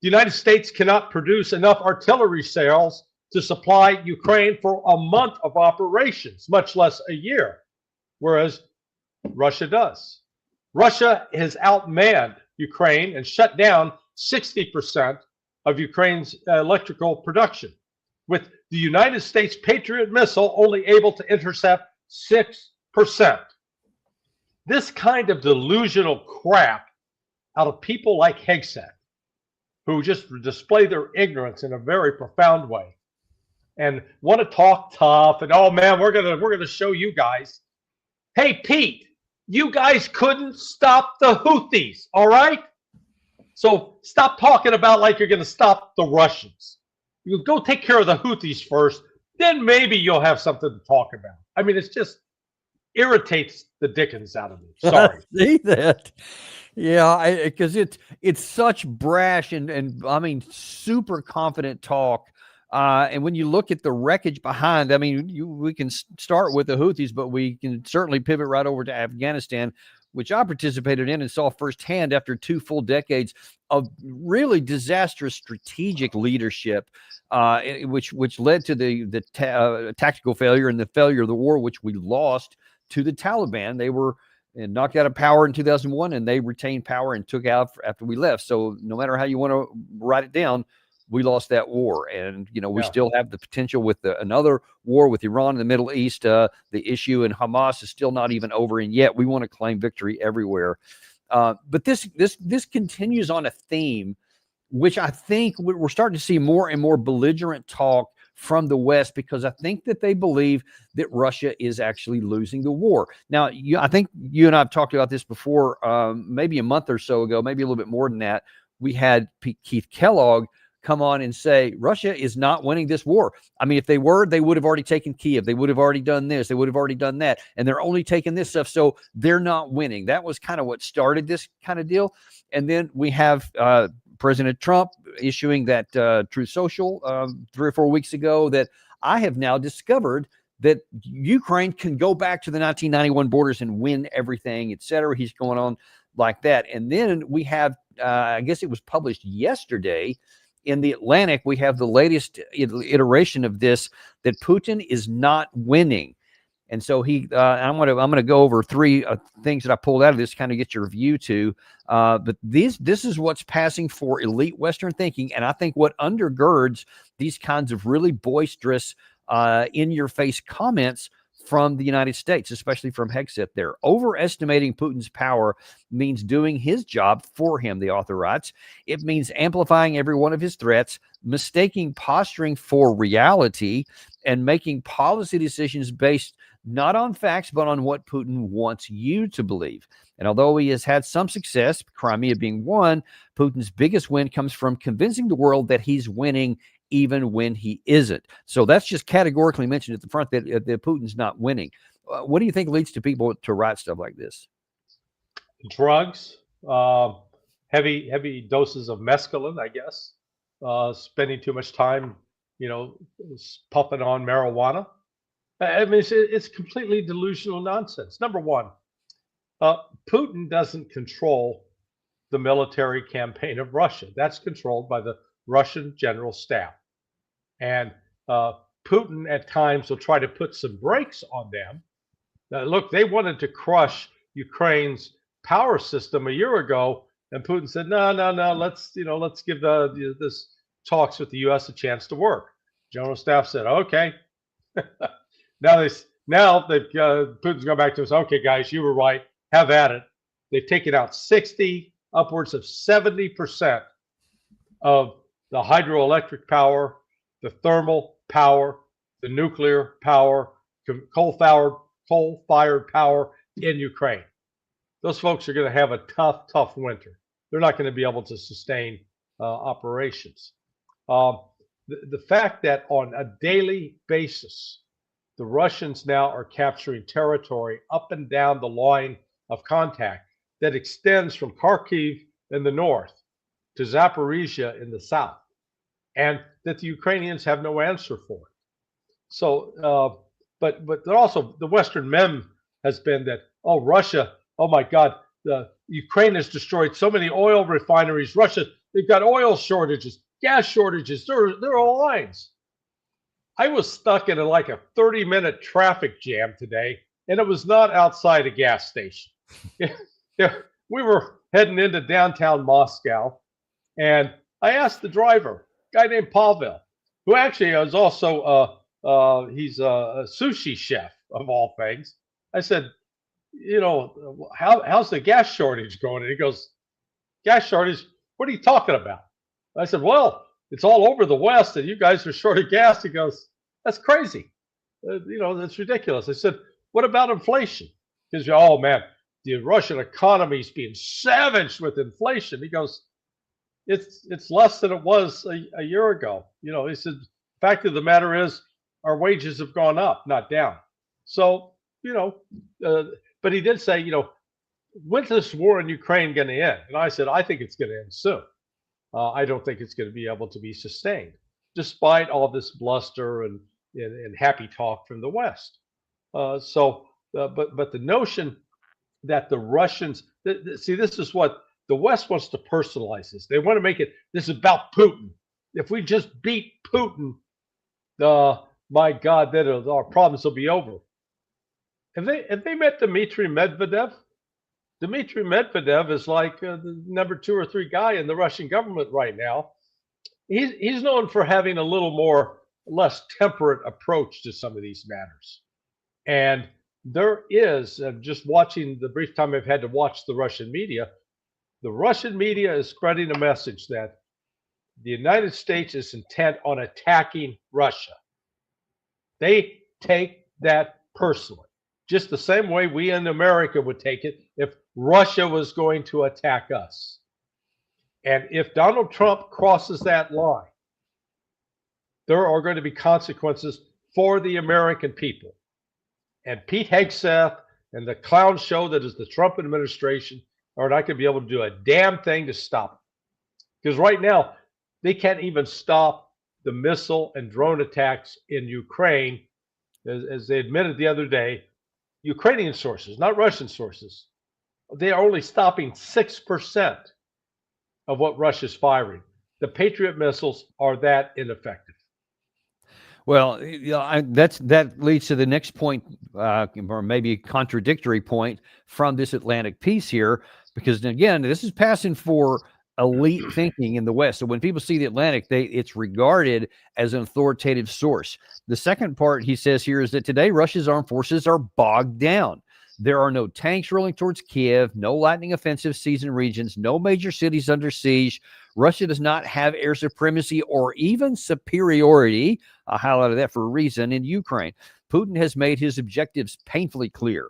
The United States cannot produce enough artillery shells to supply Ukraine for a month of operations, much less a year, whereas Russia does. Russia has outmanned Ukraine and shut down 60% of Ukraine's electrical production, with the United States Patriot missile only able to intercept 6%. This kind of delusional crap out of people like Hegseth, who just display their ignorance in a very profound way and want to talk tough and, oh man, we're gonna show you guys. Hey Pete, you guys couldn't stop the Houthis, all right? So stop talking about like you're gonna stop the Russians. You go take care of the Houthis first, then maybe you'll have something to talk about. I mean, it's just irritates the dickens out of me. Sorry. See that? Yeah, because it's such brash and I mean super confident talk. And when you look at the wreckage behind, I mean, we can start with the Houthis, but we can certainly pivot right over to Afghanistan, which I participated in and saw firsthand after 2 full decades of really disastrous strategic leadership, which led to the tactical failure and the failure of the war, which we lost to the Taliban. They were knocked out of power in 2001, and they retained power and took out after we left. So no matter how you want to write it down, we lost that war. And, you know, we still have the potential with another war with Iran in the Middle East. The issue in Hamas is still not even over, and yet we want to claim victory everywhere. But this continues on a theme, which I think we're starting to see more and more belligerent talk from the West, because I think that they believe that Russia is actually losing the war. Now, I think you and I have talked about this before, maybe a month or so ago, maybe a little bit more than that. We had Keith Kellogg come on and say, Russia is not winning this war. I mean, if they were, they would have already taken Kiev. They would have already done this. They would have already done that. And they're only taking this stuff. So they're not winning. That was kind of what started this kind of deal. And then we have President Trump issuing that Truth Social 3 or 4 weeks ago, that I have now discovered that Ukraine can go back to the 1991 borders and win everything, et cetera. He's going on like that. And then we have, I guess it was published yesterday in the Atlantic, we have the latest iteration of this, that Putin is not winning. And so I'm going to go over 3 things that I pulled out of this, kind of get your view to. But this is what's passing for elite Western thinking, and I think what undergirds these kinds of really boisterous, in-your-face comments from the United States, especially from Hegseth there. Overestimating Putin's power means doing his job for him, the author writes. It means amplifying every one of his threats, mistaking posturing for reality, and making policy decisions based not on facts, but on what Putin wants you to believe. And although he has had some success, Crimea being one, Putin's biggest win comes from convincing the world that he's winning even when he isn't. So that's just categorically mentioned at the front that Putin's not winning. What do you think leads to people to write stuff like this? Drugs, heavy doses of mescaline, I guess, spending too much time, puffing on marijuana. I mean, it's completely delusional nonsense. Number one, Putin doesn't control the military campaign of Russia. That's controlled by the Russian general staff. And Putin at times will try to put some brakes on them. Look, they wanted to crush Ukraine's power system a year ago, and Putin said, no, let's give this talks with the U.S. a chance to work. General staff said, okay. Now Putin's going back to us. Okay, guys, you were right. Have at it. They've taken out 60, upwards of 70% of the hydroelectric power, the thermal power, the nuclear power, coal-fired power in Ukraine. Those folks are going to have a tough winter. They're not going to be able to sustain operations. The fact that on a daily basis, the Russians now are capturing territory up and down the line of contact that extends from Kharkiv in the north to Zaporizhia in the south, and that the Ukrainians have no answer for it. So, but also the Western meme has been that, Russia, oh my God, the Ukraine has destroyed so many oil refineries. Russia they've got oil shortages, gas shortages. There are lines. I was stuck in like a 30-minute traffic jam today, and it was not outside a gas station. Yeah, we were heading into downtown Moscow, and I asked the driver, a guy named Pavel, who actually is also he's a sushi chef of all things. I said, how's the gas shortage going? And he goes, gas shortage? What are you talking about? I said, well, it's all over the West, and you guys are short of gas. He goes, that's crazy. That's ridiculous. I said, what about inflation? Because, oh man, the Russian economy is being savaged with inflation. He goes, it's less than it was a year ago. He said, the fact of the matter is our wages have gone up, not down. So, but he did say, when's this war in Ukraine going to end? And I said, I think it's going to end soon. I don't think it's going to be able to be sustained, despite all this bluster and happy talk from the West. But the notion that the Russians, see, this is what the West wants to personalize this. They want to make it, this is about Putin. If we just beat Putin, my God, then our problems will be over. Have they met Dmitry Medvedev? Dmitry Medvedev is like the number 2 or 3 guy in the Russian government right now. He's known for having a little less temperate approach to some of these matters. And there is, just watching the brief time I've had to watch the Russian media is spreading a message that the United States is intent on attacking Russia. They take that personally, just the same way we in America would take it if Russia was going to attack us. And if Donald Trump crosses that line, there are going to be consequences for the American people. And Pete Hegseth and the clown show that is the Trump administration are not going to be able to do a damn thing to stop it. Because right now, they can't even stop the missile and drone attacks in Ukraine. As they admitted the other day, Ukrainian sources, not Russian sources, they are only stopping 6% of what Russia's firing. The Patriot missiles are that ineffective. Well, that leads to the next point, or maybe a contradictory point from this Atlantic piece here, because again, this is passing for elite thinking in the West. So when people see the Atlantic, it's regarded as an authoritative source. The second part he says here is that today Russia's armed forces are bogged down. There are no tanks rolling towards Kiev, no lightning offensive season regions, no major cities under siege. Russia does not have air supremacy or even superiority. I highlighted that for a reason in Ukraine. Putin has made his objectives painfully clear,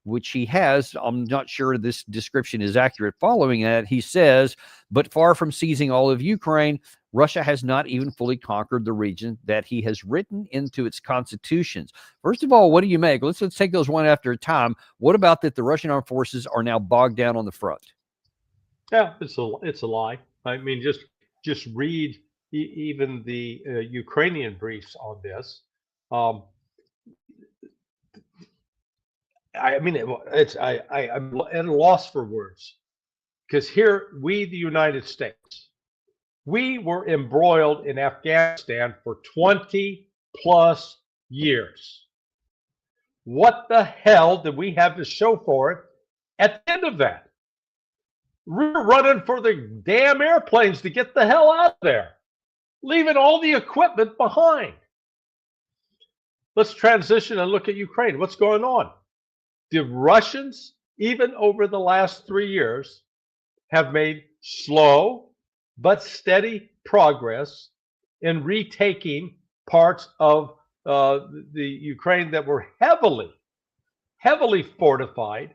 which he has. I'm not sure this description is accurate. Following that, he says, but far from seizing all of Ukraine, Russia has not even fully conquered the region that he has written into its constitutions. First of all, what do you make? Let's take those one after a time. What about that the Russian armed forces are now bogged down on the front? Yeah, it's a lie. I mean, just read even the Ukrainian briefs on this. I'm at a loss for words, because here we, the United States, we were embroiled in Afghanistan for 20 plus years. What the hell did we have to show for it at the end of that? We're running for the damn airplanes to get the hell out of there, leaving all the equipment behind. Let's transition and look at Ukraine. What's going on? The Russians, even over the last 3 years, have made slow but steady progress in retaking parts of the Ukraine that were heavily fortified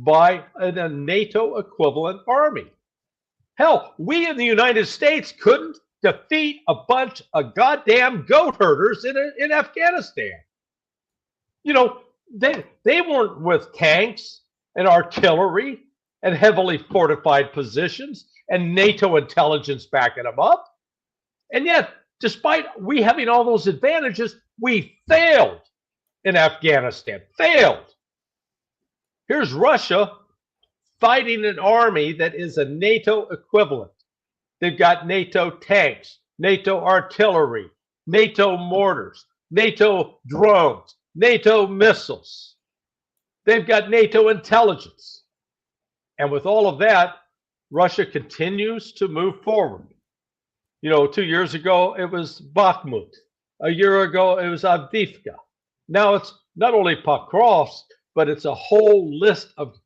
by a NATO equivalent army. Hell, we in the United States couldn't defeat a bunch of goddamn goat herders in Afghanistan. They weren't with tanks and artillery and heavily fortified positions and NATO intelligence backing them up. And yet, despite we having all those advantages, we failed in Afghanistan. Failed. Here's Russia fighting an army that is a NATO equivalent. They've got NATO tanks, NATO artillery, NATO mortars, NATO drones, NATO missiles. They've got NATO intelligence. And with all of that, Russia continues to move forward. 2 years ago, it was Bakhmut. A year ago, it was Avdiivka. Now it's not only Pokrovsk, but it's a whole list of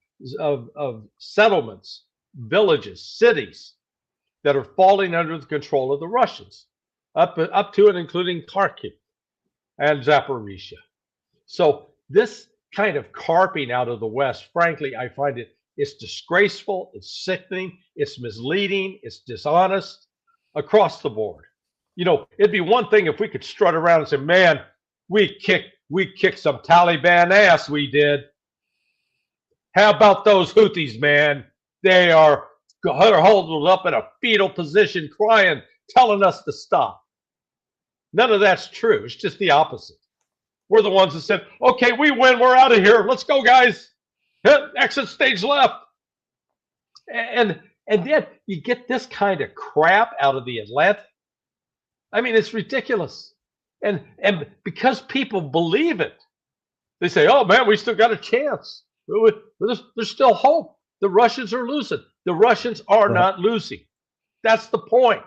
settlements, villages, cities that are falling under the control of the Russians, up to and including Kharkiv and Zaporizhia. So this kind of carping out of the West, frankly, I find it's disgraceful, it's sickening, it's misleading, it's dishonest across the board. It'd be one thing if we could strut around and say, man, we kicked some Taliban ass, we did. How about those Houthis, man? They're holding up in a fetal position, crying, telling us to stop. None of that's true. It's just the opposite. We're the ones that said, okay, we win, we're out of here. Let's go, guys. Exit stage left. And then you get this kind of crap out of the Atlantic. I mean, it's ridiculous. And because people believe it, they say, oh, man, we still got a chance. There's still hope. The Russians are losing. The Russians are not losing. That's the point.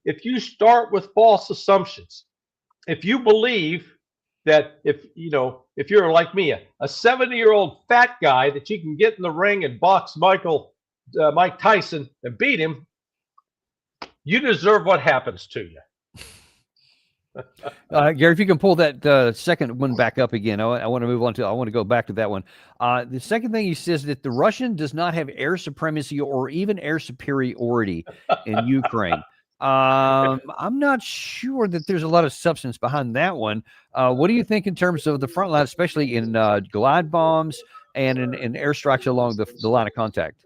If you start with false assumptions, if you believe that if you're like me, a 70-year-old fat guy that you can get in the ring and box Mike Tyson and beat him, you deserve what happens to you. Gary, if you can pull that second one back up again, I want to move on to. I want to go back to that one. The second thing he says that the Russian does not have air supremacy or even air superiority in Ukraine. I'm not sure that there's a lot of substance behind that one. What do you think in terms of the front line, especially in glide bombs and in airstrikes along the line of contact?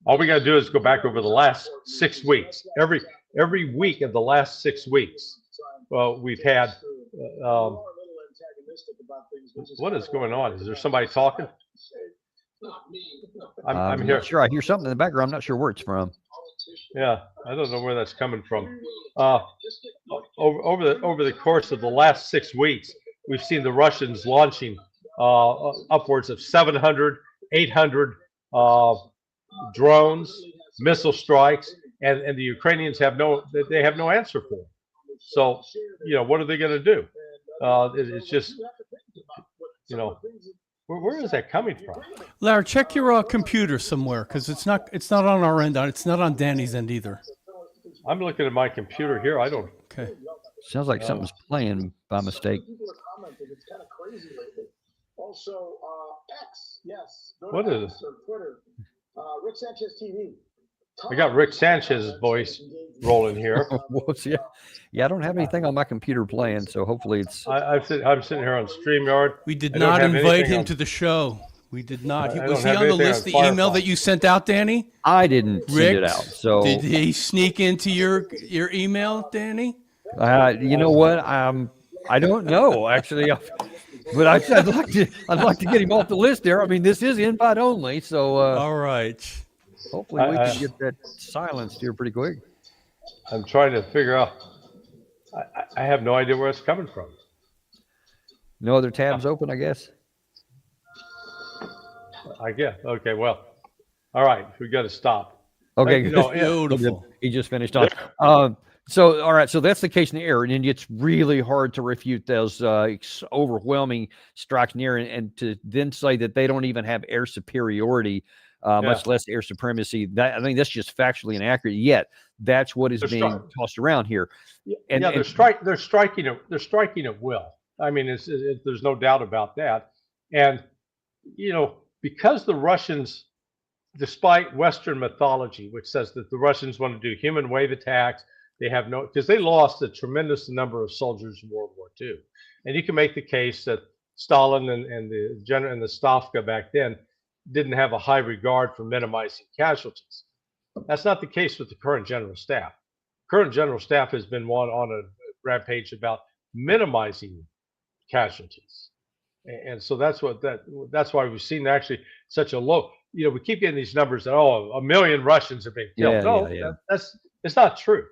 All we got to do is go back over the last 6 weeks. Every week of the last 6 weeks. Well, we've had. What is going on? Is there somebody talking? I'm here. Not sure. I hear something in the background. I'm not sure where it's from. Yeah, I don't know where that's coming from. Over the course of the last 6 weeks, we've seen the Russians launching upwards of 700, 800 drones, missile strikes, and the Ukrainians have no answer for them. So, what are they going to do? It's just, where is that coming from? Larry, check your computer somewhere, because it's not on our end. It's not on Danny's end either. I'm looking at my computer here. I don't. Okay. Sounds like something's playing by mistake. Also, X, yes. What is it? Twitter, Rick Sanchez TV. I got Rick Sanchez's voice rolling here. Yeah, I don't have anything on my computer playing, so hopefully it's. I'm sitting here on StreamYard. We did not invite him to the show. We did not. Was he on the list? The email that you sent out, Danny? I didn't send it out. So did he sneak into your email, Danny? You know what? I don't know actually, but I'd like to get him off the list there. I mean, this is invite only, so. All right. Hopefully we can get that silenced here pretty quick. I'm trying to figure out. I have no idea where it's coming from. No other tabs open, I guess. I guess. Okay. Well. All right. We got to stop. Okay. Beautiful. He just finished on. So, all right. So that's the case in the air, and it's really hard to refute those overwhelming strikes near, and to then say that they don't even have air superiority. Much less air supremacy. I think that's just factually inaccurate. Yet that's what is being tossed around here. And they're striking at will. I mean, there's no doubt about that. And because the Russians, despite Western mythology, which says that the Russians want to do human wave attacks, because they lost a tremendous number of soldiers in World War II, and you can make the case that Stalin and the general and the Stavka back then didn't have a high regard for minimizing casualties. That's not the case with the current general staff. Current general staff has been on a rampage about minimizing casualties, and so that's why we've seen actually such a low. We keep getting these numbers that 1 million Russians are being killed. It's not true.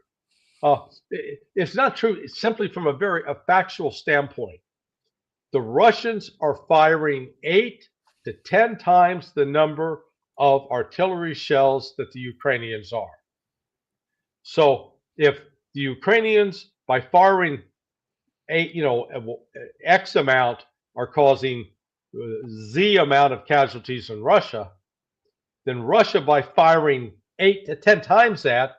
It's not true. It's simply from a factual standpoint. The Russians are firing 8 to 10 times the number of artillery shells that the Ukrainians are. So if the Ukrainians, by firing X amount, are causing Z amount of casualties in Russia, then Russia, by firing 8 to 10 times that,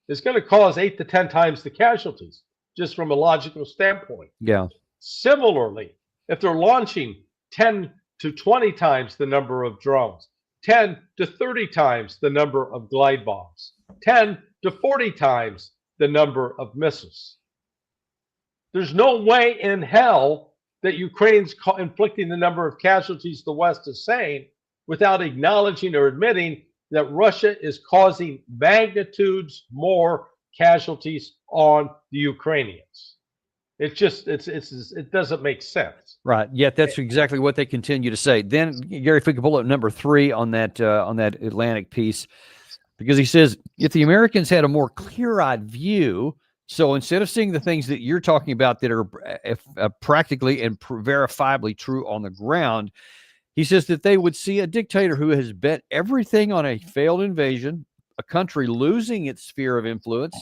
is going to cause 8 to 10 times the casualties, just from a logical standpoint. Yeah. Similarly, if they're launching 10 to 20 times the number of drones, 10 to 30 times the number of glide bombs, 10 to 40 times the number of missiles, there's no way in hell that Ukraine's inflicting the number of casualties the West is saying without acknowledging or admitting that Russia is causing magnitudes more casualties on the Ukrainians. It doesn't make sense. Right. Yet that's exactly what they continue to say. Then, Gary, if we could pull up number 3 on that Atlantic piece, because he says if the Americans had a more clear-eyed view, so instead of seeing the things that you're talking about that are practically and verifiably true on the ground, he says that they would see a dictator who has bet everything on a failed invasion, a country losing its sphere of influence,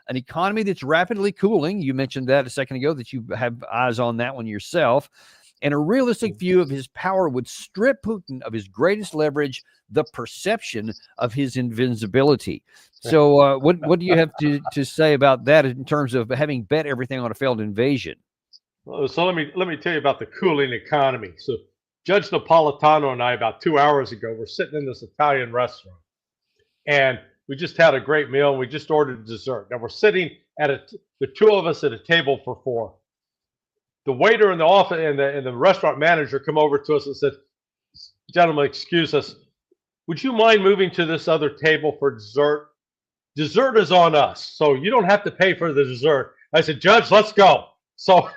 an economy that's rapidly cooling. You mentioned that a second ago, that you have eyes on that one yourself. And a realistic view of his power would strip Putin of his greatest leverage, the perception of his invincibility. So what do you have to say about that in terms of having bet everything on a failed invasion? So let me tell you about the cooling economy. So Judge Napolitano and I, about 2 hours ago, were sitting in this Italian restaurant, and we just had a great meal, and we just ordered dessert. Now we're sitting at the two of us at a table for 4. The waiter in the office and the restaurant manager come over to us and said, "Gentlemen, excuse us. Would you mind moving to this other table for dessert? Dessert is on us, so you don't have to pay for the dessert." I said, "Judge, let's go." So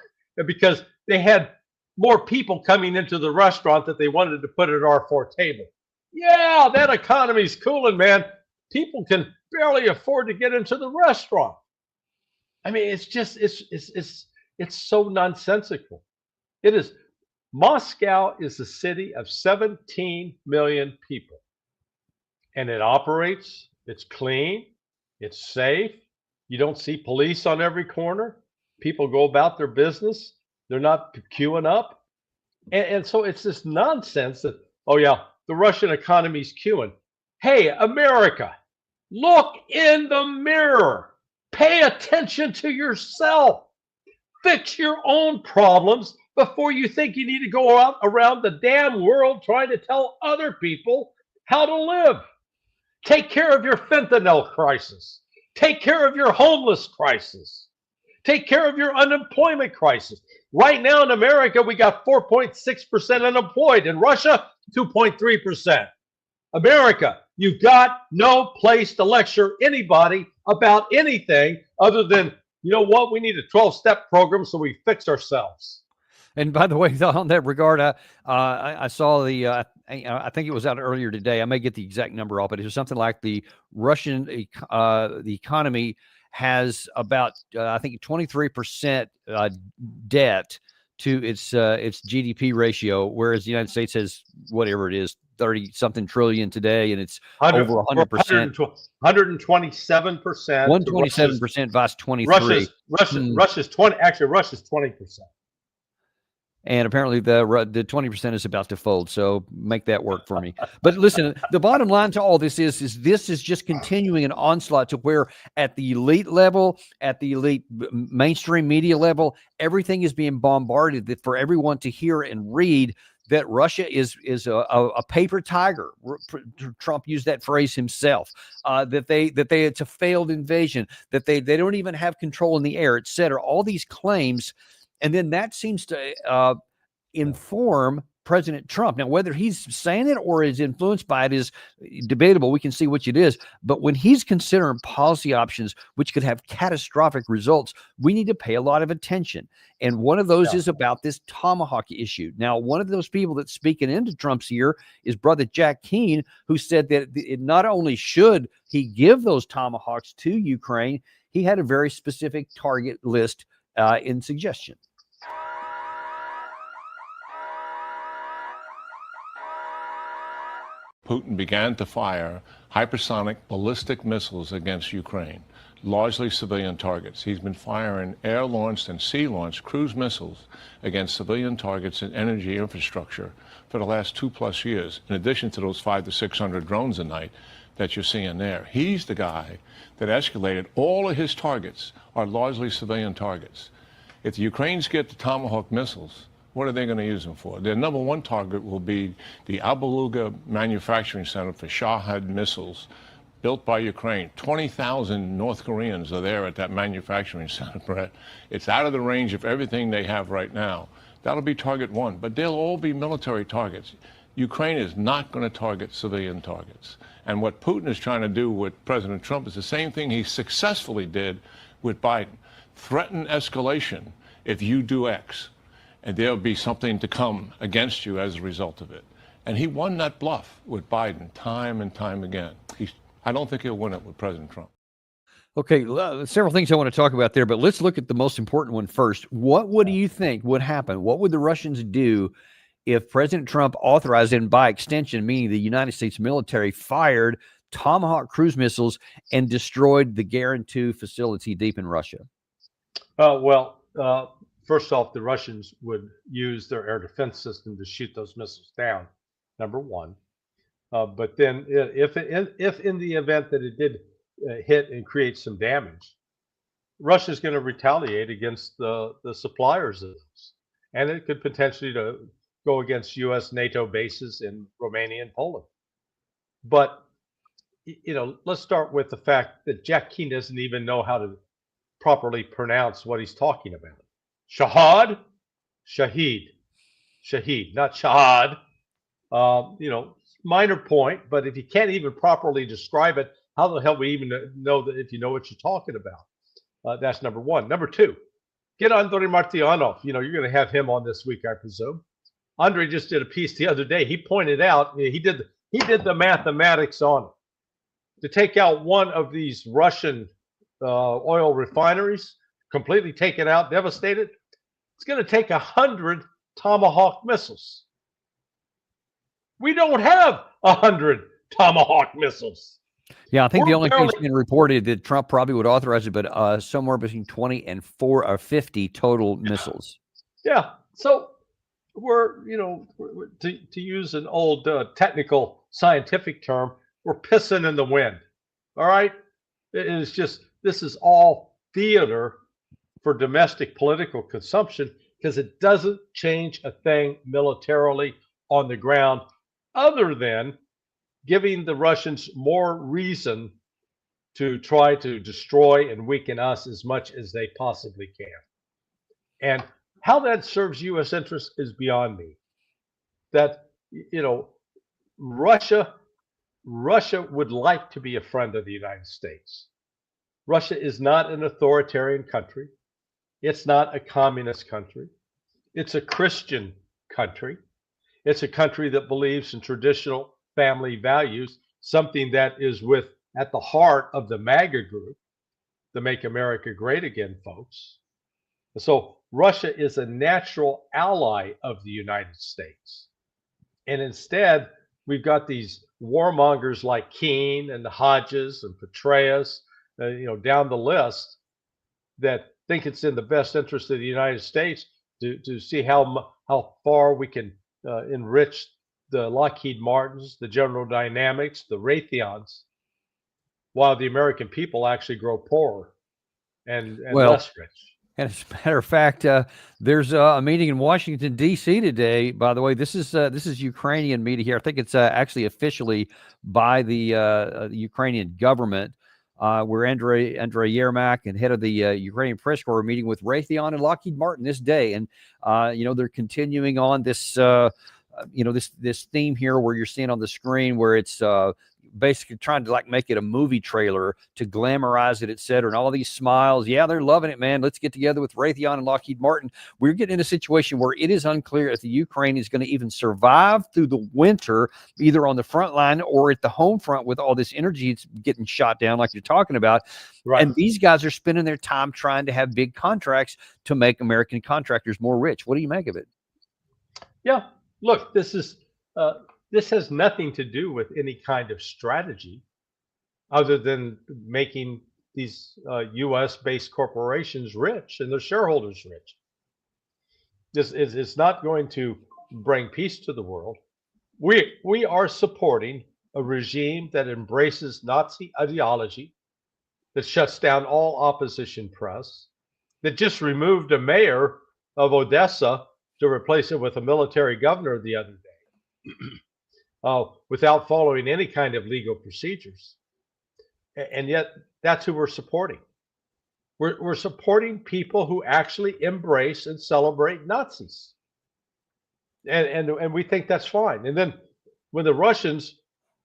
because they had more people coming into the restaurant that they wanted to put at our 4 table. Yeah, that economy's cooling, man. People can barely afford to get into the restaurant. I mean, it's so nonsensical. It is. Moscow is a city of 17 million people, and it operates. It's clean. It's safe. You don't see police on every corner. People go about their business. They're not queuing up. And so it's this nonsense that, oh yeah, the Russian economy's queuing. Hey, America, look in the mirror. Pay attention to yourself. Fix your own problems before you think you need to go out around the damn world trying to tell other people how to live. Take care of your fentanyl crisis. Take care of your homeless crisis. Take care of your unemployment crisis. Right now in America, we got 4.6% unemployed. In Russia, 2.3%. America, you've got no place to lecture anybody about anything other than, you know what, we need a 12-step program so we fix ourselves. And by the way, on that regard, I saw I think it was out earlier today. I may get the exact number off, but it was something like the Russian the economy has about I think 23% debt to its GDP ratio, whereas the United States has whatever it is, 30-something trillion today, and it's over 100%. 127%. 127% versus 23. Russia's 20. Actually, Russia's 20%. And apparently the 20% is about to fold. So make that work for me. But listen, the bottom line to all this is this is just continuing an onslaught to where at the elite level, at the elite mainstream media level, everything is being bombarded that for everyone to hear and read that Russia is a paper tiger. Trump used that phrase himself. That it's a failed invasion. That they don't even have control in the air, et cetera. All these claims. And then that seems to inform President Trump. Now, whether he's saying it or is influenced by it is debatable. We can see which it is. But when he's considering policy options which could have catastrophic results, we need to pay a lot of attention. And one of those is about this Tomahawk issue. Now, one of those people that's speaking into Trump's ear is Brother Jack Keane, who said that it not only should he give those Tomahawks to Ukraine, he had a very specific target list in suggestion. Putin began to fire hypersonic ballistic missiles against Ukraine, largely civilian targets. He's been firing air-launched and sea-launched cruise missiles against civilian targets and energy infrastructure for the last 2+ years, in addition to those 500 to 600 drones a night that you're seeing there. He's the guy that escalated. All of his targets are largely civilian targets. If the Ukrainians get the Tomahawk missiles, what are they going to use them for? Their number one target will be the Abaluga manufacturing center for Shahed missiles built by Ukraine. 20,000 North Koreans are there at that manufacturing center, Brett. It's out of the range of everything they have right now. That'll be target one, but they'll all be military targets. Ukraine is not going to target civilian targets. And what Putin is trying to do with President Trump is the same thing he successfully did with Biden. Threaten escalation if you do X, and there'll be something to come against you as a result of it. And he won that bluff with Biden time and time again. I don't think he'll win it with President Trump. Okay, several things I want to talk about there, but let's look at the most important one first. What do you think would happen? What would the Russians do if President Trump authorized, and by extension, meaning the United States military, fired Tomahawk cruise missiles and destroyed the Garin 2 facility deep in Russia? First off, the Russians would use their air defense system to shoot those missiles down, number one. But then if in the event that it did hit and create some damage, Russia's going to retaliate against the suppliers of those. And it could potentially go against U.S. NATO bases in Romania and Poland. But, let's start with the fact that Jack Keane doesn't even know how to properly pronounce what he's talking about. Shahad, Shaheed, not Shahad. Minor point, but if you can't even properly describe it, how the hell we even know that if you know what you're talking about? That's number one. Number two, get Andrei Martyanov. You're going to have him on this week, I presume. Andrei just did a piece the other day. He pointed out he did the mathematics on it. To take out one of these Russian oil refineries, completely take it out, devastate it, it's going to take 100 Tomahawk missiles. We don't have 100 Tomahawk missiles. Yeah, I think the only thing that's been reported that Trump probably would authorize it, but somewhere between 20 and 4 or 50 total missiles. Yeah. So we're, to use an old technical scientific term, we're pissing in the wind. All right. It is just, this is all theater for domestic political consumption because it doesn't change a thing militarily on the ground other than giving the Russians more reason to try to destroy and weaken us as much as they possibly can. And how that serves U.S. interests is beyond me. That, Russia would like to be a friend of the United States. Russia is not an authoritarian country. It's not a communist country. It's a Christian country. It's a country that believes in traditional family values, something that is at the heart of the MAGA group, the Make America Great Again folks. So Russia is a natural ally of the United States. And instead, we've got these warmongers like Keane and the Hodges and Petraeus, down the list, that think it's in the best interest of the United States to see how far we can enrich the Lockheed Martins, the General Dynamics, the Raytheons, while the American people actually grow poorer and less rich. And as a matter of fact, there's a meeting in Washington, D.C. today. By the way, this is Ukrainian media here. I think it's actually officially by the Ukrainian government, where Andrei Yermak and head of the Ukrainian press corps are meeting with Raytheon and Lockheed Martin this day. And, they're continuing on this this theme here where you're seeing on the screen where it's basically trying to like make it a movie trailer to glamorize it, et cetera, and all these smiles. Yeah, they're loving it, man. Let's get together with Raytheon and Lockheed Martin. We're getting in a situation where it is unclear if the Ukraine is going to even survive through the winter, either on the front line or at the home front with all this energy it's getting shot down like you're talking about. Right. And these guys are spending their time trying to have big contracts to make American contractors more rich. What do you make of it? Yeah, look, this has nothing to do with any kind of strategy other than making these U.S.-based corporations rich and their shareholders rich. This is not going to bring peace to the world. We are supporting a regime that embraces Nazi ideology, that shuts down all opposition press, that just removed a mayor of Odessa to replace it with a military governor the other day. Without following any kind of legal procedures. And yet that's who we're supporting. We're supporting people who actually embrace and celebrate Nazis. And we think that's fine. And then when the Russians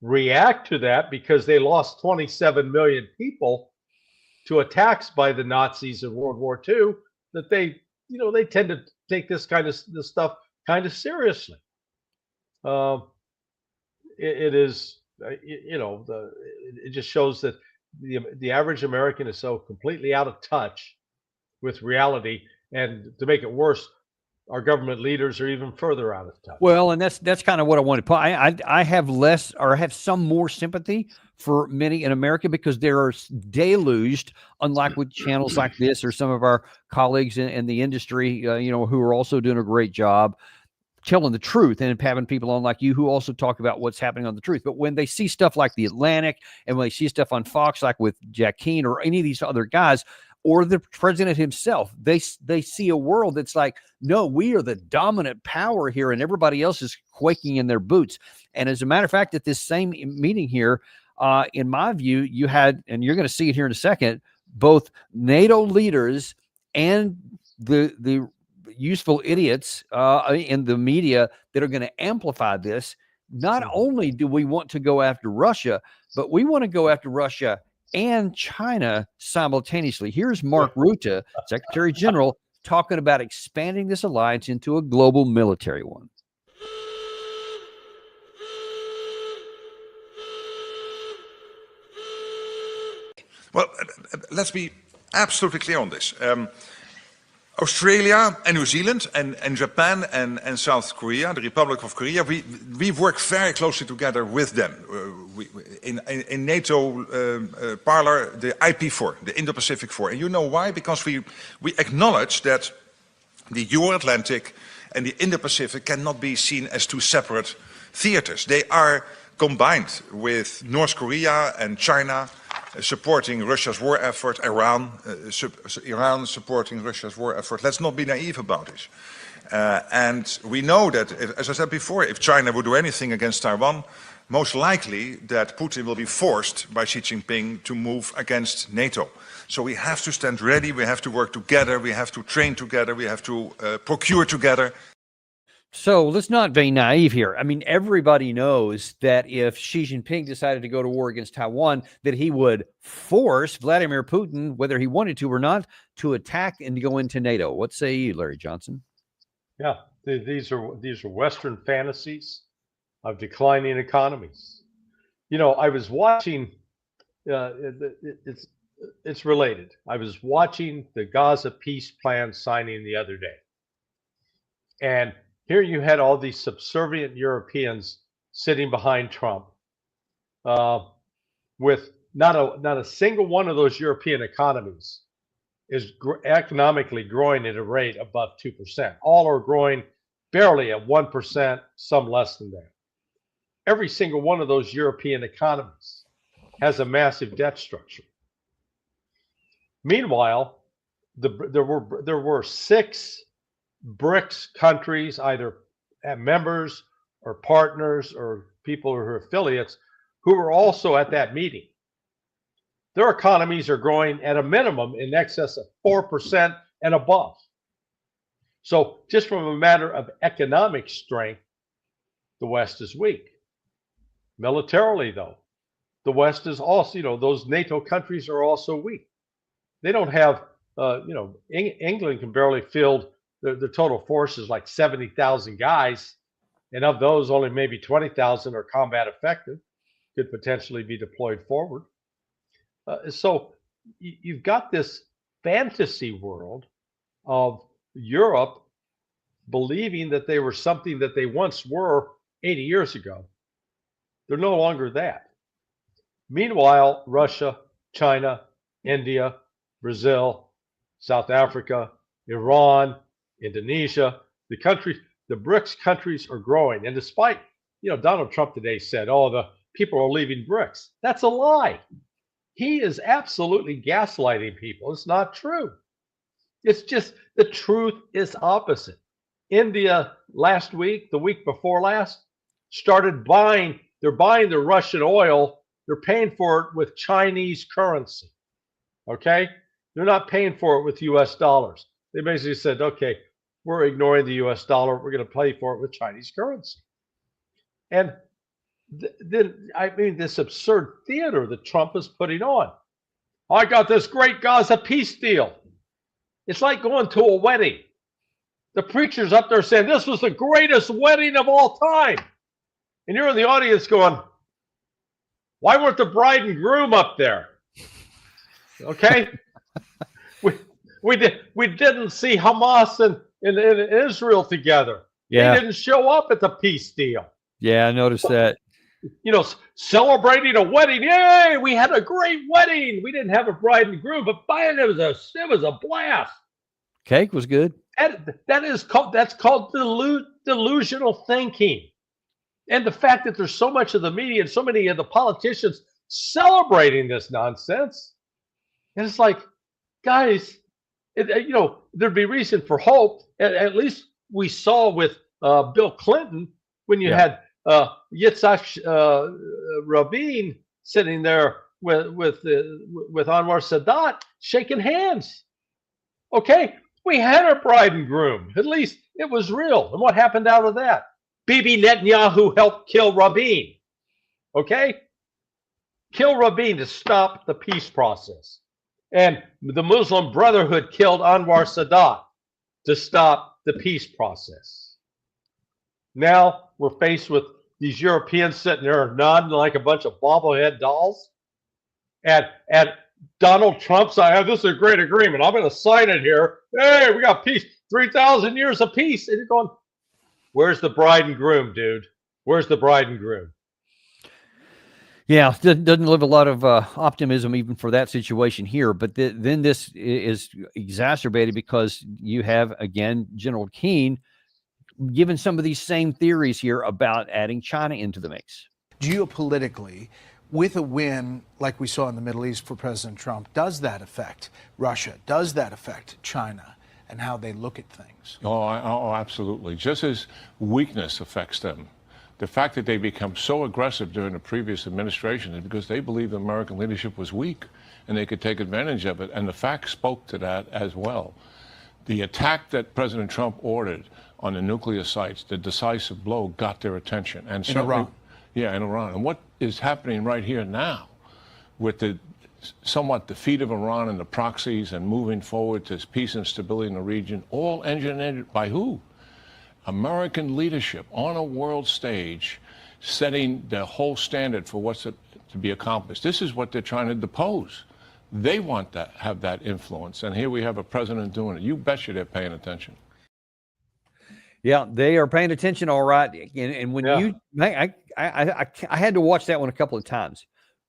react to that because they lost 27 million people to attacks by the Nazis in World War II, that they tend to take this stuff kind of seriously. It just shows that the average American is so completely out of touch with reality, and to make it worse, our government leaders are even further out of touch. Well, and that's kind of what I wanted to put. I have less, or have some more sympathy for many in America because they are deluged, unlike with channels like this or some of our colleagues in the industry, who are also doing a great job telling the truth and having people on like you who also talk about what's happening on the truth. But when they see stuff like the Atlantic and when they see stuff on Fox, like with Jack Keane or any of these other guys, or the president himself, they see a world that's like, no, we are the dominant power here and everybody else is quaking in their boots. And as a matter of fact, at this same meeting here, in my view, you had, and you're going to see it here in a second, both NATO leaders and the useful idiots in the media that are going to amplify this. Not only do we want to go after Russia, but we want to go after Russia and China simultaneously. Here's Mark Rutte, Secretary General, talking about expanding this alliance into a global military one. Well, let's be absolutely clear on this. Australia and New Zealand and Japan and South Korea, the Republic of Korea, we've worked very closely together with them. In NATO parlor, the IP4, the Indo-Pacific 4. And you know why? Because we acknowledge that the Euro-Atlantic and the Indo-Pacific cannot be seen as two separate theaters. They are combined with North Korea and China supporting Russia's war effort, Iran supporting Russia's war effort. Let's not be naive about this. And we know that, as I said before, if China would do anything against Taiwan, most likely that Putin will be forced by Xi Jinping to move against NATO. So we have to stand ready, we have to work together, we have to train together, we have to procure together. So let's not be naive here. I mean, everybody knows that if Xi Jinping decided to go to war against Taiwan, that he would force Vladimir Putin, whether he wanted to or not, to attack and to go into NATO. What say you, Larry Johnson? Yeah, these are Western fantasies of declining economies. I was watching. It's related. I was watching the Gaza peace plan signing the other day, and here you had all these subservient Europeans sitting behind Trump, with not a single one of those European economies is economically growing at a rate above 2%. All are growing barely at 1%, some less than that. Every single one of those European economies has a massive debt structure. Meanwhile, there were 6 BRICS countries, either members or partners or people who are affiliates, who were also at that meeting. Their economies are growing at a minimum in excess of 4% and above. So just from a matter of economic strength, the West is weak. Militarily, though, the West is also, those NATO countries are also weak. They don't have, England can barely field the total force is like 70,000 guys, and of those, only maybe 20,000 are combat effective, could potentially be deployed forward. So you've got this fantasy world of Europe believing that they were something that they once were 80 years ago. They're no longer that. Meanwhile, Russia, China, India, Brazil, South Africa, Iran, Indonesia, the BRICS countries are growing. And despite, Donald Trump today said, oh, the people are leaving BRICS. That's a lie. He is absolutely gaslighting people. It's not true. It's just the truth is opposite. India last week, the week before last, started buying. They're buying the Russian oil. They're paying for it with Chinese currency. Okay? They're not paying for it with US dollars. They basically said, okay, we're ignoring the US dollar. We're going to pay for it with Chinese currency. And then, this absurd theater that Trump is putting on. I got this great Gaza peace deal. It's like going to a wedding. The preacher's up there saying, this was the greatest wedding of all time. And you're in the audience going, why weren't the bride and groom up there? Okay? we didn't see Hamas and Israel together. Yeah. They didn't show up at the peace deal. Yeah, I noticed that. Celebrating a wedding. Yay, we had a great wedding. We didn't have a bride and groom, but man, it was a blast. Cake was good. That's called delusional thinking. And the fact that there's so much of the media and so many of the politicians celebrating this nonsense. And it's like, guys, there'd be reason for hope. At least we saw with Bill Clinton when you had Yitzhak Rabin sitting there with Anwar Sadat shaking hands. Okay, we had our bride and groom. At least it was real. And what happened out of that? Bibi Netanyahu helped kill Rabin. Okay? Kill Rabin to stop the peace process. And the Muslim Brotherhood killed Anwar Sadat to stop the peace process. Now we're faced with these Europeans sitting there nodding like a bunch of bobblehead dolls. And Donald Trump said, this is a great agreement. I'm going to sign it here. Hey, we got peace. 3,000 years of peace. And you're going, where's the bride and groom, dude? Where's the bride and groom? Yeah, doesn't live a lot of optimism even for that situation here. But then this is exacerbated because you have, again, General Keane given some of these same theories here about adding China into the mix. Geopolitically, with a win like we saw in the Middle East for President Trump, does that affect Russia? Does that affect China and how they look at things? Oh, absolutely. Just as weakness affects them. The fact that they become so aggressive during the previous administration is because they believed the American leadership was weak and they could take advantage of it. And the facts spoke to that as well. The attack that President Trump ordered on the nuclear sites, the decisive blow, got their attention. And in Iran. Yeah, in Iran. And what is happening right here now with the somewhat defeat of Iran and the proxies and moving forward to peace and stability in the region, all engineered by who? American leadership on a world stage, setting the whole standard for what's to be accomplished. This is what they're trying to depose. They want to have that influence. And here we have a president doing it. You betcha they're paying attention. Yeah, they are paying attention, all right. And when I had to watch that one a couple of times.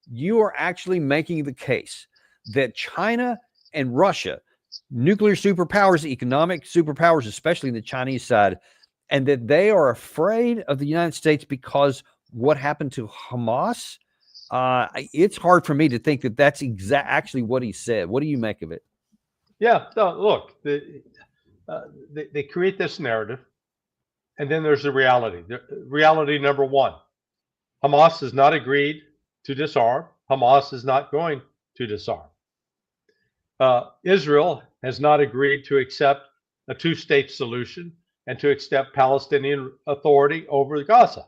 You are actually making the case that China and Russia, nuclear superpowers, economic superpowers, especially in the Chinese side, and that they are afraid of the United States because what happened to Hamas. It's hard for me to think that that's actually what he said. What do you make of it? Yeah, no, look, they create this narrative, and then there's the reality. Reality number one, Hamas has not agreed to disarm. Hamas is not going to disarm. Israel has not agreed to accept a two-state solution and to accept Palestinian authority over Gaza.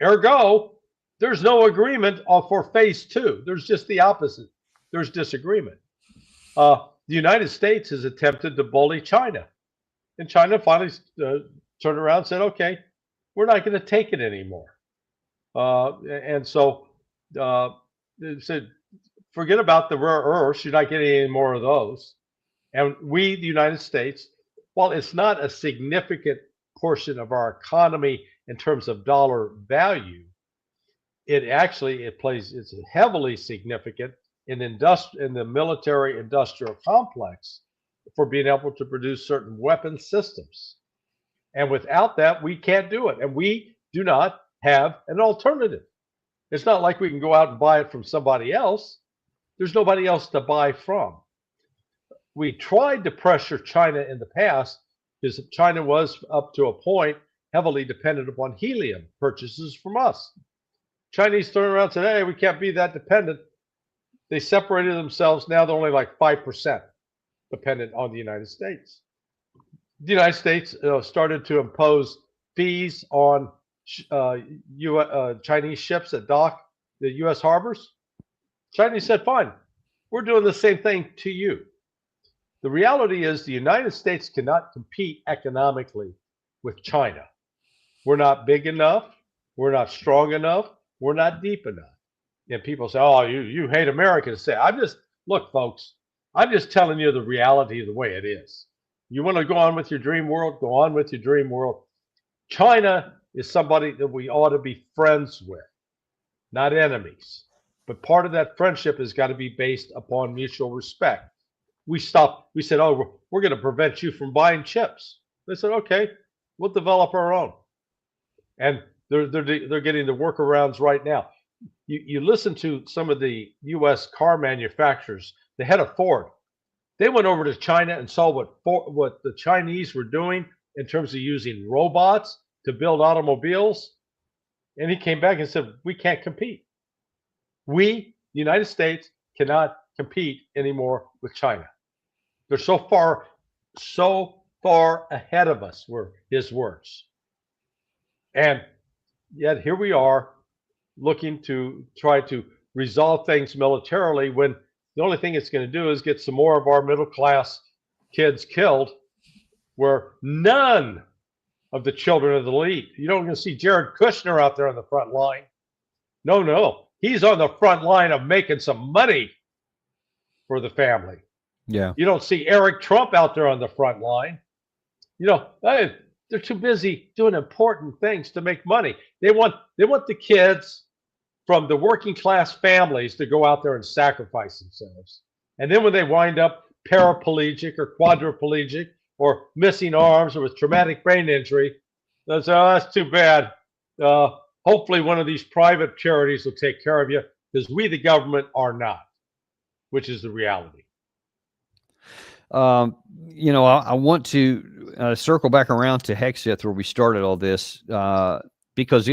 Ergo, there's no agreement for phase 2. There's just the opposite. There's disagreement. The United States has attempted to bully China. And China finally turned around and said, okay, we're not going to take it anymore. And so they said, forget about the rare earths. You're not getting any more of those. And we, the United States, while it's not a significant portion of our economy in terms of dollar value, it's heavily significant in the military industrial complex for being able to produce certain weapon systems. And without that, we can't do it. And we do not have an alternative. It's not like we can go out and buy it from somebody else. There's nobody else to buy from. We tried to pressure China in the past because China was, up to a point, heavily dependent upon helium purchases from us. Chinese turned around and said, hey, we can't be that dependent. They separated themselves. Now they're only like 5% dependent on the United States. The United States started to impose fees on Chinese ships that dock the U.S. harbors. Chinese said, fine, we're doing the same thing to you. The reality is the United States cannot compete economically with China. We're not big enough. We're not strong enough. We're not deep enough. And people say, oh, you hate Americans. Look, folks, I'm just telling you the reality of the way it is. You want to go on with your dream world? Go on with your dream world. China is somebody that we ought to be friends with, not enemies. But part of that friendship has got to be based upon mutual respect. We said, oh, we're going to prevent you from buying chips. They said, okay, we'll develop our own. And they're getting the workarounds right now. You listen to some of the U.S. car manufacturers, the head of Ford. They went over to China and saw what the Chinese were doing in terms of using robots to build automobiles. And he came back and said, we can't compete. We, the United States, cannot compete anymore with China. They're so far ahead of us, were his words. And yet here we are looking to try to resolve things militarily when the only thing it's going to do is get some more of our middle class kids killed, where none of the children of the elite. You don't going to see Jared Kushner out there on the front line. No. He's on the front line of making some money for the family. Yeah. You don't see Eric Trump out there on the front line. They're too busy doing important things to make money. They want the kids from the working class families to go out there and sacrifice themselves. And then when they wind up paraplegic or quadriplegic or missing arms or with traumatic brain injury, they'll say, oh, that's too bad. Hopefully one of these private charities will take care of you, because we, the government, are not, which is the reality. I want to circle back around to Hexeth, where we started all this, because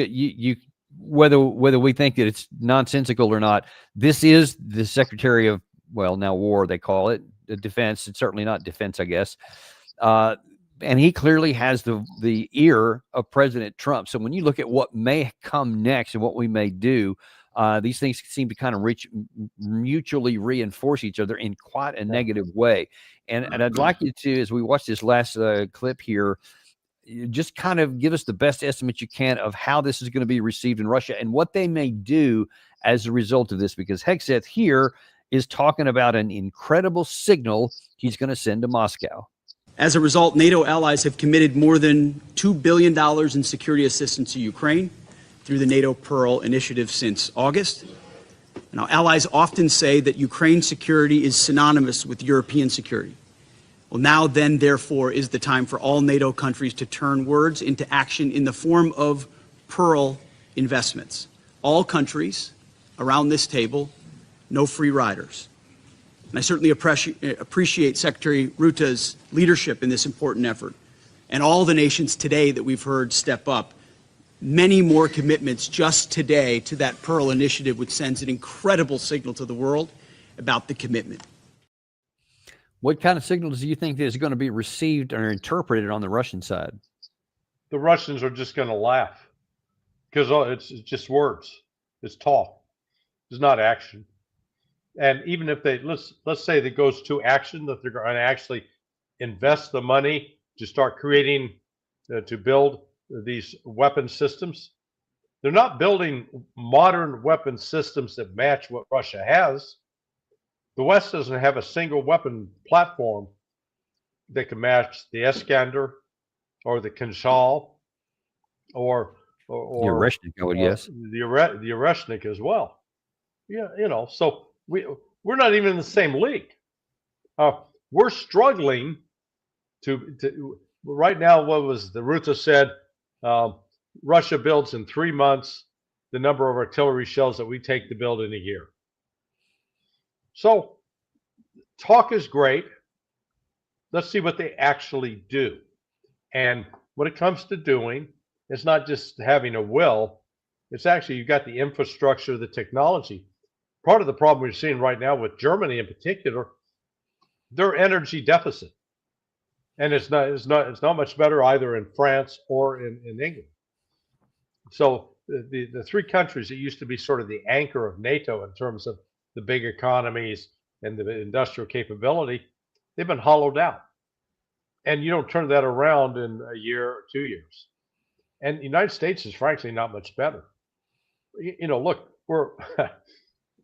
whether we think that it's nonsensical or not, this is the Secretary of, now War, they call it, defense. It's certainly not defense, I guess. And he clearly has the ear of President Trump. So when you look at what may come next and what we may do, these things seem to kind of mutually reinforce each other in quite a negative way. And I'd like you to, as we watch this last clip here, just kind of give us the best estimate you can of how this is going to be received in Russia and what they may do as a result of this, because Hexeth here is talking about an incredible signal he's going to send to Moscow. As a result, NATO allies have committed more than $2 billion in security assistance to Ukraine through the NATO Pearl initiative since August. Now, allies often say that Ukraine's security is synonymous with European security. Well, now then, therefore, is the time for all NATO countries to turn words into action in the form of Pearl investments. All countries around this table, no free riders. And I certainly appreciate Secretary Ruta's leadership in this important effort, and all the nations today that we've heard step up. Many more commitments just today to that Pearl initiative, which sends an incredible signal to the world about the commitment. What kind of signals do you think is going to be received or interpreted on the Russian side? The Russians are just going to laugh. because it's just words. It's talk. It's not action. And even if they let's say that goes to action, that they're going to actually invest the money to start creating to build these weapon systems. They're not building modern weapon systems that match what Russia has. The West doesn't have a single weapon platform that can match the Iskander or the Kinshal or the Oreshnik, I would guess. The Oreshnik as well. Yeah, so we're not even in the same league. We're struggling to right now. What was the Ruta said? Russia builds in 3 months the number of artillery shells that we take to build in a year. So talk is great. Let's see what they actually do. And when it comes to doing, it's not just having a will. It's actually you've got the infrastructure, the technology. Part of the problem we're seeing right now with Germany in particular, their energy deficit, and it's not much better either in France or in England. So the three countries that used to be sort of the anchor of NATO in terms of the big economies and the industrial capability, they've been hollowed out. And you don't turn that around in a year or 2 years. And the United States is frankly not much better. Look,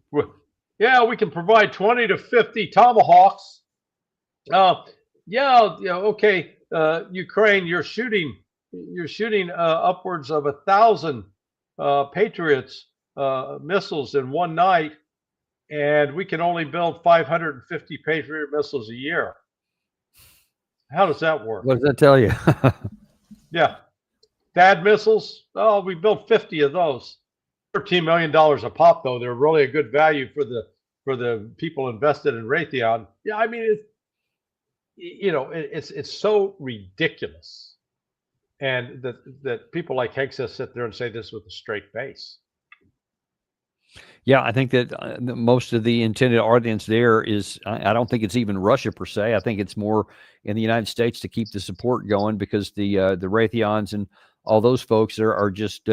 we can provide 20 to 50 Tomahawks. Okay. Ukraine, you're shooting upwards of 1,000 Patriots missiles in one night, and we can only build 550 Patriot missiles a year. How does that work? What does that tell you? Yeah. THAAD missiles, we built 50 of those. $13 million a pop, though. They're really a good value for the people invested in Raytheon. Yeah, I mean, it's so ridiculous. And that people like Hegseth sit there and say this with a straight face. Yeah, I think that most of the intended audience there is, I don't think it's even Russia per se. I think it's more in the United States to keep the support going, because the Raytheons and all those folks are just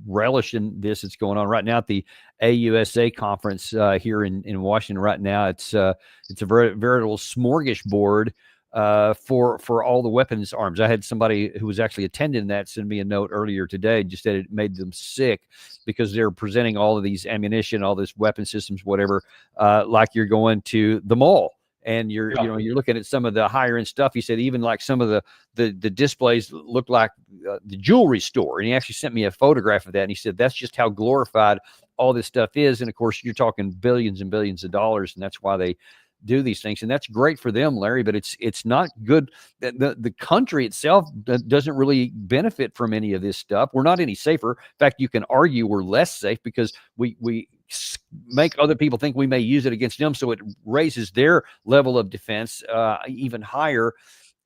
relishing this. It's going on right now at the AUSA conference here in Washington right now. It's a veritable smorgasbord for all the weapons arms. I had somebody who was actually attending that send me a note earlier today, just said it made them sick because they're presenting all of these ammunition, all this weapon systems, whatever, like you're going to the mall. And you're looking at some of the higher end stuff. He said even like some of the displays look like the jewelry store. And he actually sent me a photograph of that. And he said that's just how glorified all this stuff is. And of course, you're talking billions and billions of dollars, and that's why they do these things. And that's great for them, Larry. But it's not good. The country itself doesn't really benefit from any of this stuff. We're not any safer. In fact, you can argue we're less safe because we make other people think we may use it against them, so it raises their level of defense even higher,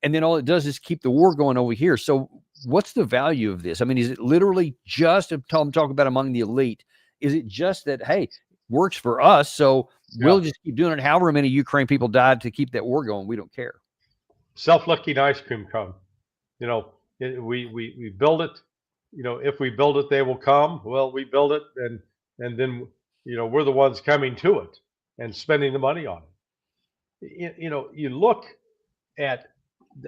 and then all it does is keep the war going over here. So what's the value of this? I mean, is it literally just, I'm talking about among the elite, is it just that, hey, works for us, so we'll just keep doing it however many Ukraine people died to keep that war going? We don't care. Self-licking ice cream cone. We build it. If we build it, they will come. Well, we build it, and then we're the ones coming to it and spending the money on it. You look at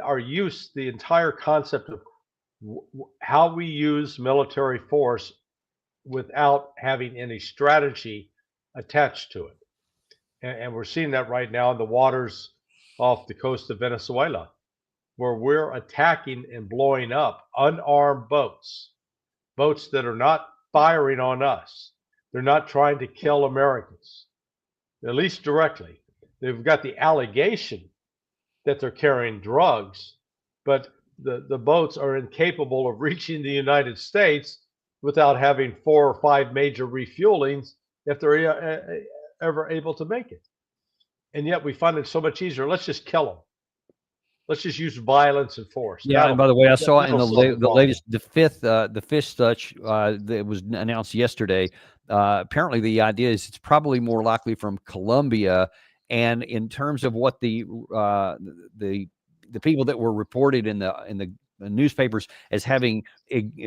our use, the entire concept of how we use military force without having any strategy attached to it. And we're seeing that right now in the waters off the coast of Venezuela, where we're attacking and blowing up unarmed boats that are not firing on us. They're not trying to kill Americans, at least directly. They've got the allegation that they're carrying drugs, but the boats are incapable of reaching the United States without having 4 or 5 major refuelings if they're ever able to make it. And yet we find it so much easier. Let's just kill them. Let's just use violence and force. Yeah, and by the way, I saw in the latest, the fifth touch that was announced yesterday. Apparently, the idea is it's probably more likely from Colombia. And in terms of what the people that were reported in the newspapers as having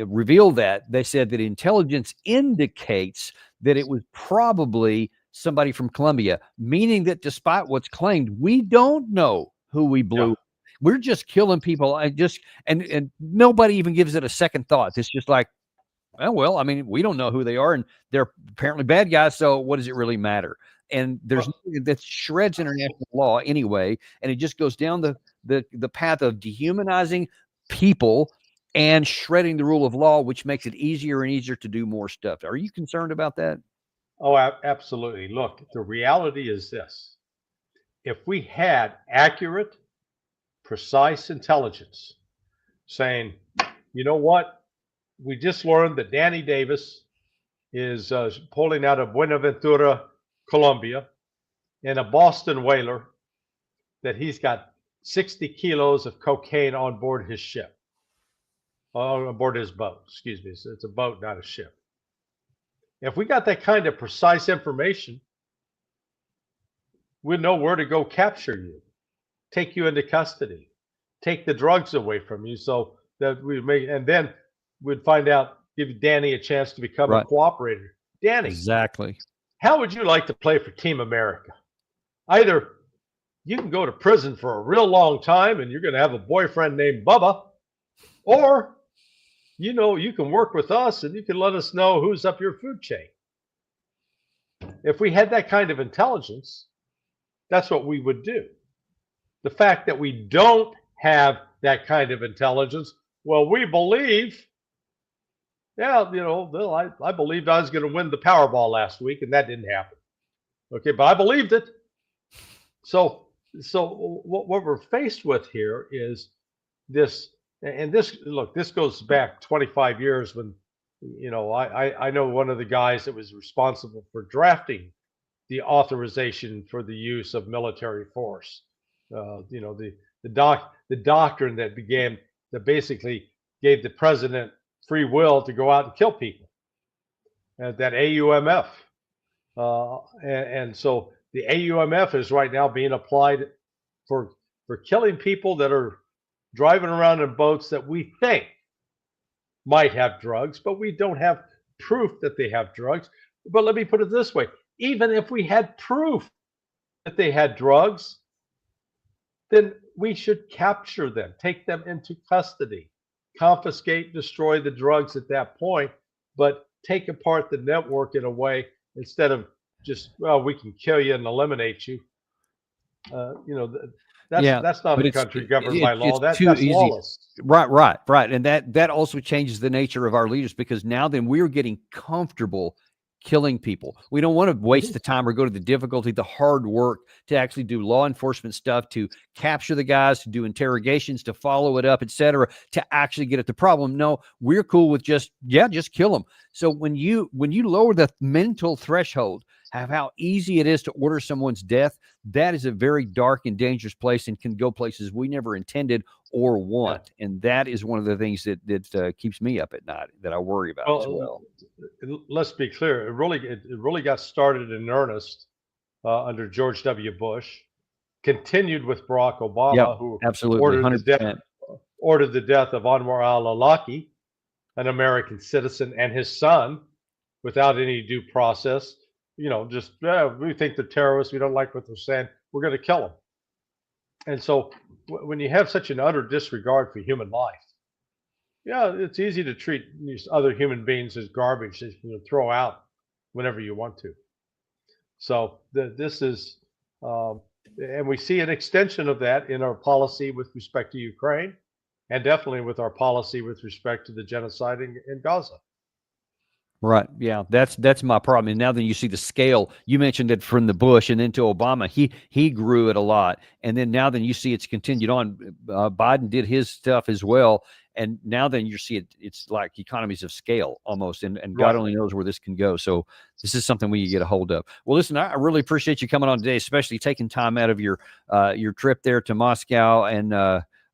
revealed that. They said that intelligence indicates that it was probably somebody from Colombia, meaning that despite what's claimed, we don't know who we blew. Yeah. We're just killing people. And nobody even gives it a second thought. It's just like, well, I mean, we don't know who they are, and they're apparently bad guys. So what does it really matter? And there's nothing that shreds international law anyway, and it just goes down the path of dehumanizing people and shredding the rule of law, which makes it easier and easier to do more stuff. Are you concerned about that? Oh, absolutely. Look, the reality is this. If we had accurate, precise intelligence saying, you know what, we just learned that Danny Davis is pulling out of Buenaventura, Colombia, in a Boston whaler, that he's got 60 kilos of cocaine on board his ship, on board his boat, excuse me. So it's a boat, not a ship. If we got that kind of precise information, we'd know where to go capture you, take you into custody, take the drugs away from you, so that we may, and then we'd find out, give Danny a chance to become a cooperator. Danny, exactly. How would you like to play for Team America? Either you can go to prison for a real long time and you're going to have a boyfriend named Bubba, or you know, you can work with us and you can let us know who's up your food chain. If we had that kind of intelligence, that's what we would do. The fact that we don't have that kind of intelligence, well, we believe, yeah, you know, I believed I was going to win the Powerball last week, and that didn't happen. Okay, but I believed it. So what we're faced with here is this. And this, look, this goes back 25 years when, you know, I know one of the guys that was responsible for drafting the authorization for the use of military force. You know, the doctrine that basically gave the president free will to go out and kill people. That AUMF. And so the AUMF is right now being applied for killing people that are driving around in boats that we think might have drugs, but we don't have proof that they have drugs. But let me put it this way. Even if we had proof that they had drugs, then we should capture them, take them into custody, confiscate, destroy the drugs at that point, but take apart the network in a way instead of just, well, we can kill you and eliminate you. You know, that's not a country governed by law. That's lawless. Right. And that also changes the nature of our leaders, because now then we're getting comfortable killing people. We don't want to waste the time or go to the difficulty, the hard work to actually do law enforcement stuff, to capture the guys, to do interrogations, to follow it up, etc., to actually get at the problem. No, we're cool with just kill them. So when you lower the mental threshold of how easy it is to order someone's death, that is a very dark and dangerous place and can go places we never intended or want. Yeah. And that is one of the things that keeps me up at night, that I worry about as well. Let's be clear. It really got started in earnest under George W. Bush, continued with Barack Obama, who absolutely ordered the death of Anwar al-Awlaki, an American citizen, and his son, without any due process. You know, just, we think they're terrorists, we don't like what they're saying, we're going to kill them. And so when you have such an utter disregard for human life, yeah, it's easy to treat these other human beings as garbage that you throw out whenever you want to. So this is, and we see an extension of that in our policy with respect to Ukraine, and definitely with our policy with respect to the genocide in Gaza. Right. Yeah, that's my problem. And now then you see the scale. You mentioned it from the Bush and then to Obama. He grew it a lot. And then now then you see it's continued on. Biden did his stuff as well. And now then you see it's like economies of scale almost. And God only knows where this can go. So this is something we get a hold of. Well, listen, I really appreciate you coming on today, especially taking time out of your trip there to Moscow and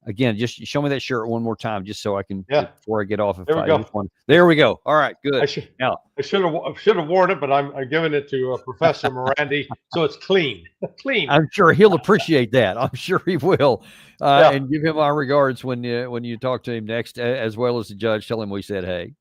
Again, just show me that shirt one more time, just so I can, before I get off. There we go. There we go. All right, good. I should have worn it, but I'm giving it to Professor Morandi, so it's clean. Clean. I'm sure he'll appreciate that. I'm sure he will. And give him our regards when you talk to him next, as well as the judge. Tell him we said hey.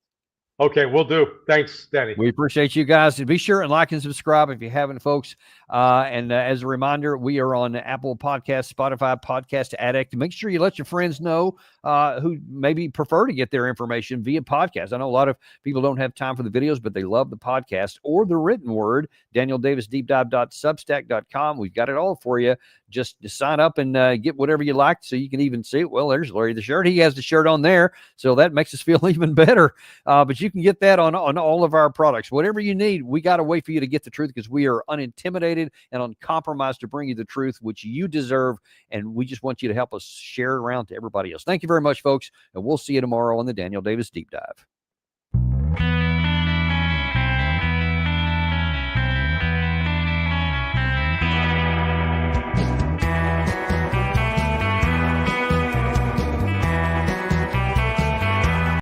Okay, we'll do. Thanks, Danny. We appreciate you guys. Be sure and like and subscribe if you haven't, folks. And as a reminder, we are on Apple Podcasts, Spotify, Podcast Addict. Make sure you let your friends know who maybe prefer to get their information via podcast. I know a lot of people don't have time for the videos, but they love the podcast or the written word. DanielDavisDeepDive.substack.com. We've got it all for you. Just sign up and get whatever you like, so you can even see it. Well, there's Larry the shirt. He has the shirt on there, so that makes us feel even better. But you can get that on all of our products. Whatever you need, we got a way for you to get the truth, because we are unintimidated and uncompromised to bring you the truth, which you deserve. And we just want you to help us share it around to everybody else. Thank you very much, folks. And we'll see you tomorrow on the Daniel Davis Deep Dive.